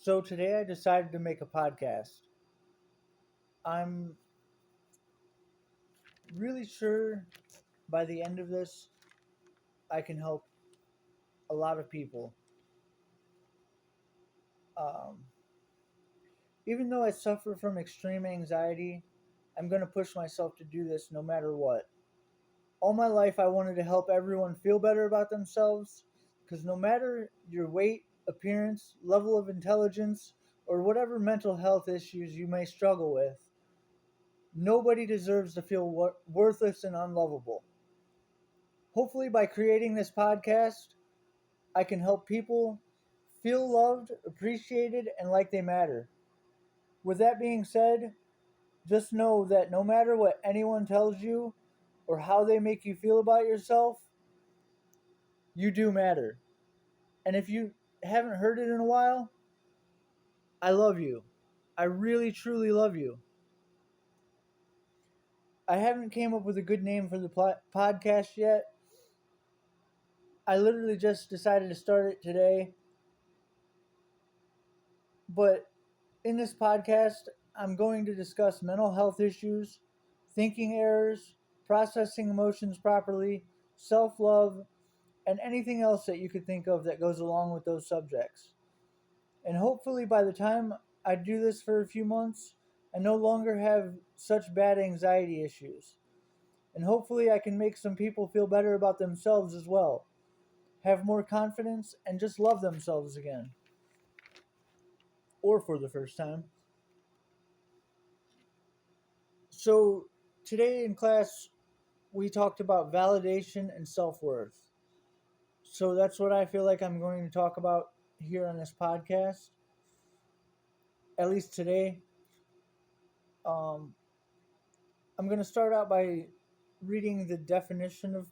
So today I decided to make a podcast. I'm really sure by the end of this, I can help a lot of people. Um, Even though I suffer from extreme anxiety, I'm going to push myself to do this no matter what. All my life, I wanted to help everyone feel better about themselves because no matter your weight, appearance, level of intelligence, or whatever mental health issues you may struggle with, nobody deserves to feel worthless and unlovable. Hopefully, by creating this podcast, I can help people feel loved, appreciated, and like they matter. With that being said, just know that no matter what anyone tells you or how they make you feel about yourself, you do matter. And if you haven't heard it in a while, I love you. I really, truly love you. I haven't came up with a good name for the podcast yet. I literally just decided to start it today. But in this podcast, I'm going to discuss mental health issues, thinking errors, processing emotions properly, self love, and anything else that you could think of that goes along with those subjects. And hopefully, by the time I do this for a few months, I no longer have such bad anxiety issues. And hopefully, I can make some people feel better about themselves as well, have more confidence, and just love themselves again, or for the first time. So, today in class, we talked about validation and self worth. So, that's what I feel like I'm going to talk about here on this podcast, at least today. Um, I'm going to start out by reading the definition of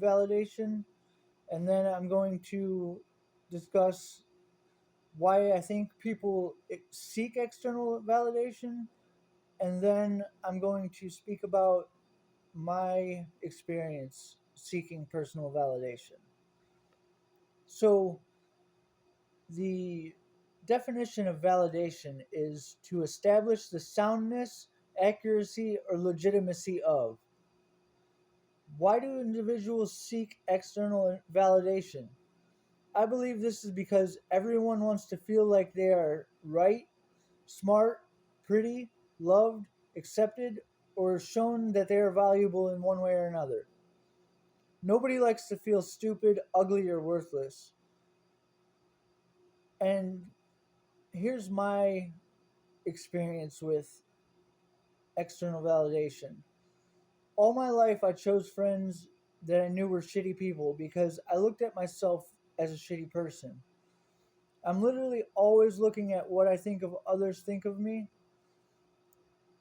validation, and then I'm going to discuss why I think people seek external validation, and then I'm going to speak about my experience seeking personal validation. So, the definition of validation is to establish the soundness, accuracy, or legitimacy of. Why do individuals seek external validation? I believe this is because everyone wants to feel like they are right, smart, pretty, loved, accepted, or shown that they are valuable in one way or another. Nobody likes to feel stupid, ugly, or worthless. And here's my experience with external validation. All my life, I chose friends that I knew were shitty people because I looked at myself as a shitty person. I'm literally always looking at what I think of others think of me,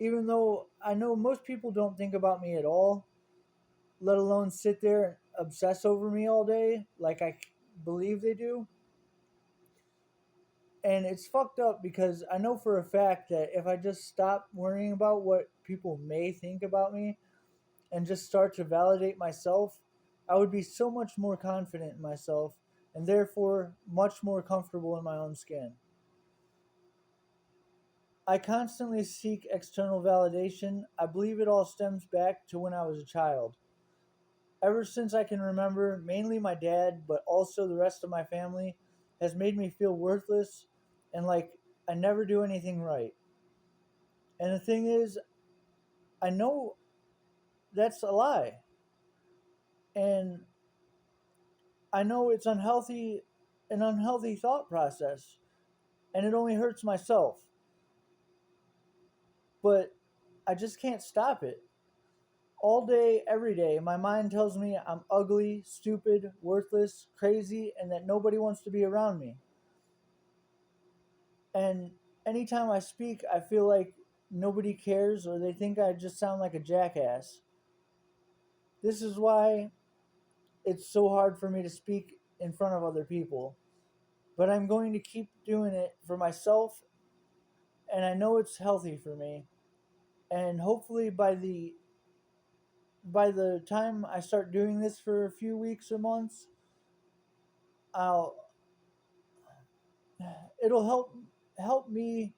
even though I know most people don't think about me at all, let alone sit there and obsess over me all day like I believe they do. And it's fucked up because I know for a fact that if I just stop worrying about what people may think about me and just start to validate myself, I would be so much more confident in myself and therefore much more comfortable in my own skin. I constantly seek external validation. I believe it all stems back to when I was a child. Ever since I can remember, mainly my dad, but also the rest of my family, has made me feel worthless and like I never do anything right. And the thing is, I know that's a lie. And I know it's an unhealthy thought process, and it only hurts myself. But I just can't stop it. All day, every day, my mind tells me I'm ugly, stupid, worthless, crazy, and that nobody wants to be around me. And anytime I speak, I feel like nobody cares or they think I just sound like a jackass. This is why it's so hard for me to speak in front of other people. But I'm going to keep doing it for myself, and I know it's healthy for me. And hopefully by the time I start doing this for a few weeks or months, I'll it'll help helped me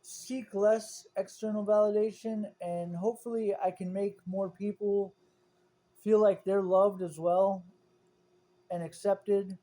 seek less external validation, and hopefully I can make more people feel like they're loved as well and accepted